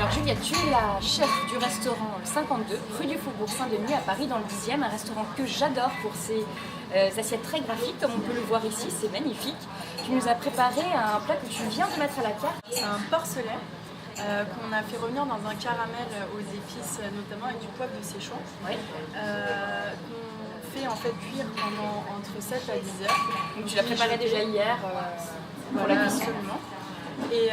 Alors Juliette, tu es la chef du restaurant 52, rue du Faubourg Saint-Denis à Paris dans le 10e, un restaurant que j'adore pour ses assiettes très graphiques, comme on peut le voir ici, c'est magnifique. Tu nous as préparé un plat que tu viens de mettre à la carte. C'est un porcelet qu'on a fait revenir dans un caramel aux épices, notamment avec du poivre de Séchon, Oui. qu'on fait en fait cuire pendant entre 7 à 10 heures. Donc tu l'as préparé déjà hier pour la Voilà, cuisson. absolument. Et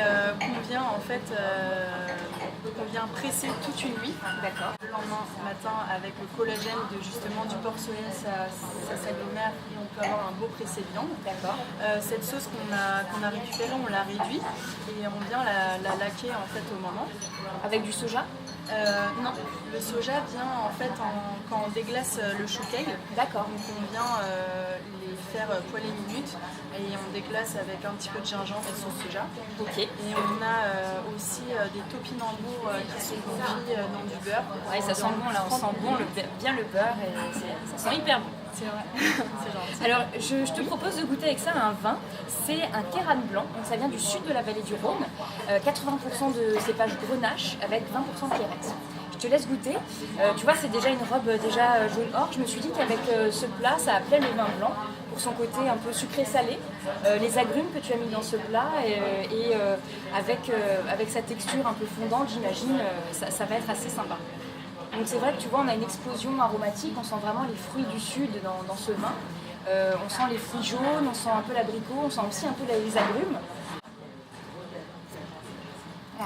qu'on vient presser toute une nuit. D'accord. Le lendemain matin, avec le collagène du porcelet, ça s'agglomère et on peut avoir un beau pressé de viande. D'accord. Cette sauce qu'on a récupérée, on l'a réduit et on vient la laquer en fait au moment. Avec du soja? Non, le soja vient en fait quand on déglace le chou keg. D'accord. Donc on vient les faire poêler une minute et on déglace avec un petit peu de gingembre et sauce soja. Ok. Et on a aussi des topinambours qui sont cuits dans du beurre. Ouais, ça sent bon là, on sent bon bien le beurre et ça sent hyper bon. C'est vrai, c'est gentil. Alors, je te propose de goûter avec ça un vin. C'est un Kéran blanc, donc ça vient du sud de la vallée du Rhône. 80% de cépage grenache avec 20% de clairette. Je te laisse goûter. Tu vois, c'est déjà une robe déjà jaune or. Je me suis dit qu'avec ce plat, ça appelait le vin blanc pour son côté un peu sucré-salé. Les agrumes que tu as mis dans ce plat et avec sa texture un peu fondante, j'imagine, ça va être assez sympa. Donc c'est vrai que tu vois, on a une explosion aromatique, on sent vraiment les fruits du sud dans ce vin. On sent les fruits jaunes, on sent un peu l'abricot, on sent aussi un peu les agrumes.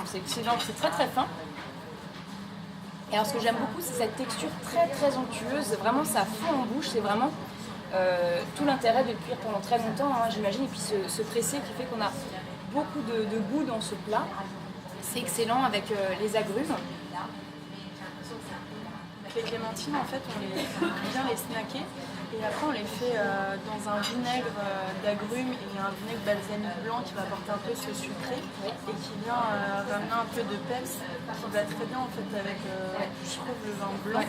C'est excellent, c'est très très fin. Et alors ce que j'aime beaucoup, c'est cette texture très très onctueuse, vraiment ça fond en bouche, c'est vraiment tout l'intérêt de le cuire pendant très longtemps, hein, j'imagine, et puis ce pressé qui fait qu'on a beaucoup de goût dans ce plat. C'est excellent avec les agrumes. Les clémentines, en fait, on vient les snacker et après on les fait dans un vinaigre d'agrumes et un vinaigre balsamique blanc qui va apporter un peu ce sucré et qui vient ramener un peu de peps qui va très bien en fait avec, je trouve, le vin blanc. Ouais.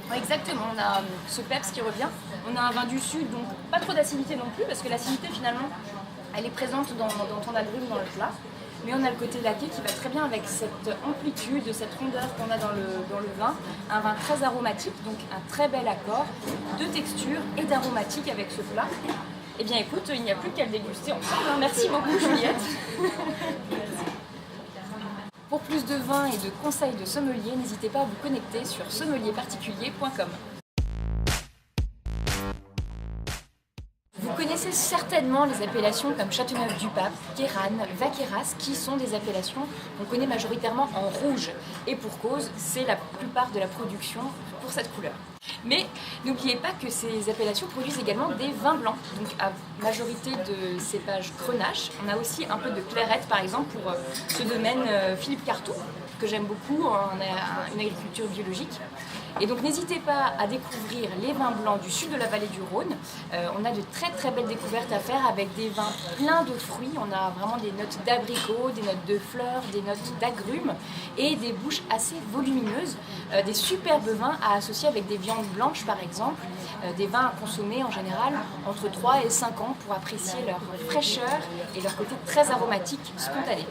Ouais, exactement, on a ce peps qui revient. On a un vin du sud, donc pas trop d'acidité non plus, parce que l'acidité finalement, elle est présente dans ton agrume, dans le plat. Mais on a le côté laqué qui va très bien avec cette amplitude, cette rondeur qu'on a dans le vin. Un vin très aromatique, donc un très bel accord de texture et d'aromatique avec ce plat. Eh bien écoute, il n'y a plus qu'à le déguster ensemble. Merci beaucoup Juliette. Pour plus de vin et de conseils de sommelier, n'hésitez pas à vous connecter sur sommelierparticulier.com. Vous connaissez certainement les appellations comme Châteauneuf-du-Pape, Kéran, Vaqueras, qui sont des appellations qu'on connaît majoritairement en rouge. Et pour cause, c'est la plupart de la production pour cette couleur. Mais n'oubliez pas que ces appellations produisent également des vins blancs, donc à majorité de cépage grenache. On a aussi un peu de clairette, par exemple, pour ce domaine Philippe Cartou, que j'aime beaucoup, on a une agriculture biologique. Et donc n'hésitez pas à découvrir les vins blancs du sud de la vallée du Rhône. On a de très très belles découvertes à faire avec des vins pleins de fruits. On a vraiment des notes d'abricot, des notes de fleurs, des notes d'agrumes et des bouches assez volumineuses. Des superbes vins à associer avec des viandes blanches par exemple. Des vins à consommer en général entre 3 et 5 ans pour apprécier leur fraîcheur et leur côté très aromatique, spontané.